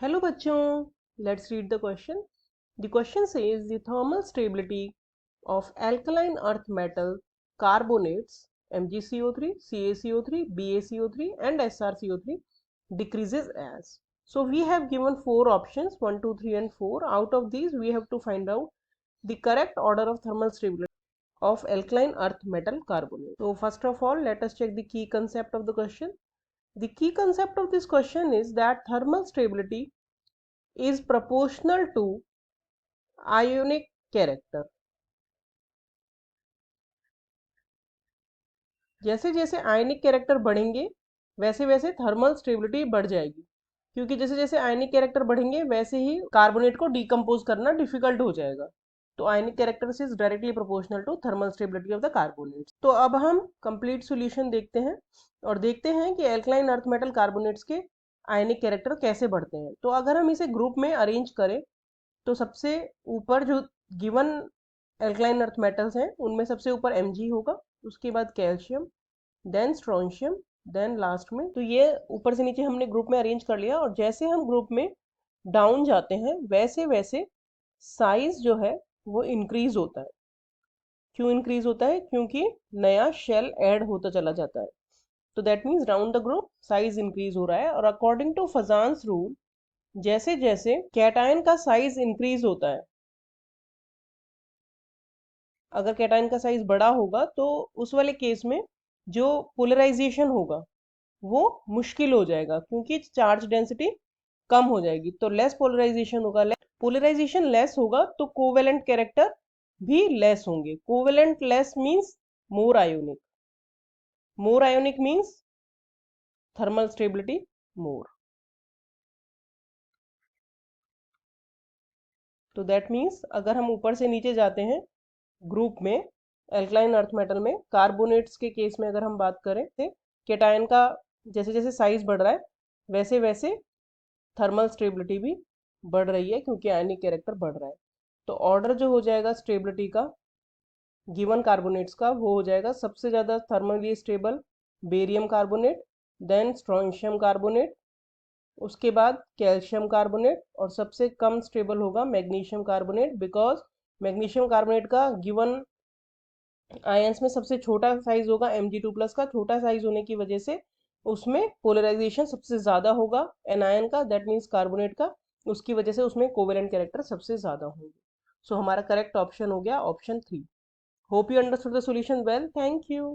Hello bachon, let's read the question. The question says the thermal stability of alkaline earth metal carbonates MgCO3, CaCO3, BaCO3 and SrCO3 decreases as. So we have given 4 options 1, 2, 3 and 4. Out of these we have to find out the correct order of thermal stability of alkaline earth metal carbonate. So first of all, let us check the key concept of the question. The key concept of this question is that thermal stability is proportional to ionic character. जैसे जैसे आयनिक character बढ़ेंगे वैसे वैसे thermal stability बढ़ जाएगी, क्योंकि जैसे जैसे आयनिक कैरेक्टर बढ़ेंगे वैसे ही कार्बोनेट को डिकम्पोज करना डिफिकल्ट हो जाएगा। तो ionic character is directly proportional to thermal stability of the carbonates. तो अब हम कंप्लीट सॉल्यूशन देखते हैं और देखते हैं कि एल्कलाइन अर्थ मेटल कार्बोनेट्स के आयनिक कैरेक्टर कैसे बढ़ते हैं। तो अगर हम इसे ग्रुप में अरेंज करें तो सबसे ऊपर जो गिवन एल्कलाइन अर्थ मेटल्स हैं उनमें सबसे ऊपर Mg होगा, उसके बाद calcium, then strontium, then last में। तो ये ऊपर से नीचे हमने ग्रुप में अरेंज कर लिया और जैसे हम ग्रुप में डाउन जाते हैं वैसे वैसे साइज जो है वो इंक्रीज होता है। क्यों इंक्रीज होता है? क्योंकि नया शेल ऐड होता चला जाता है। तो that means round the group size increase हो रहा है। और अकॉर्डिंग टू फजान्स रूल, जैसे जैसे कैटायन का साइज इंक्रीज होता है, अगर कैटायन का साइज बड़ा होगा तो उस वाले केस में जो पोलराइजेशन होगा वो मुश्किल हो जाएगा, क्योंकि चार्ज डेंसिटी कम हो जाएगी। तो लेस पोलराइजेशन होगा, पोलराइजेशन लेस होगा तो कोवेलेंट कैरेक्टर भी लेस होंगे। Covalent less means more ionic means thermal stability more. तो दैट मीन्स अगर हम ऊपर से नीचे जाते हैं ग्रुप में एल्कलाइन अर्थ मेटल में, कार्बोनेट्स के केस में अगर हम बात करें तो केटायन का जैसे जैसे साइज बढ़ रहा है वैसे वैसे थर्मल स्टेबिलिटी भी बढ़ रही है, क्योंकि आयनिक कैरेक्टर बढ़ रहा है। तो ऑर्डर जो हो जाएगा स्टेबिलिटी का गिवन कार्बोनेट्स का वो हो जाएगा सबसे ज़्यादा thermally stable barium carbonate, then strontium carbonate, उसके बाद कैल्शियम कार्बोनेट और सबसे कम स्टेबल होगा magnesium carbonate, because magnesium carbonate का गिवन आयंस में सबसे छोटा साइज होगा Mg2+ का। छोटा साइज होने की वजह से उसमें पोलराइजेशन सबसे ज्यादा होगा एनायन का, दैट मीन्स कार्बोनेट का, उसकी वजह से उसमें कोवेलेंट कैरेक्टर सबसे ज्यादा होंगे। सो हमारा करेक्ट ऑप्शन हो गया option 3। Hope you understood the solution well, thank you.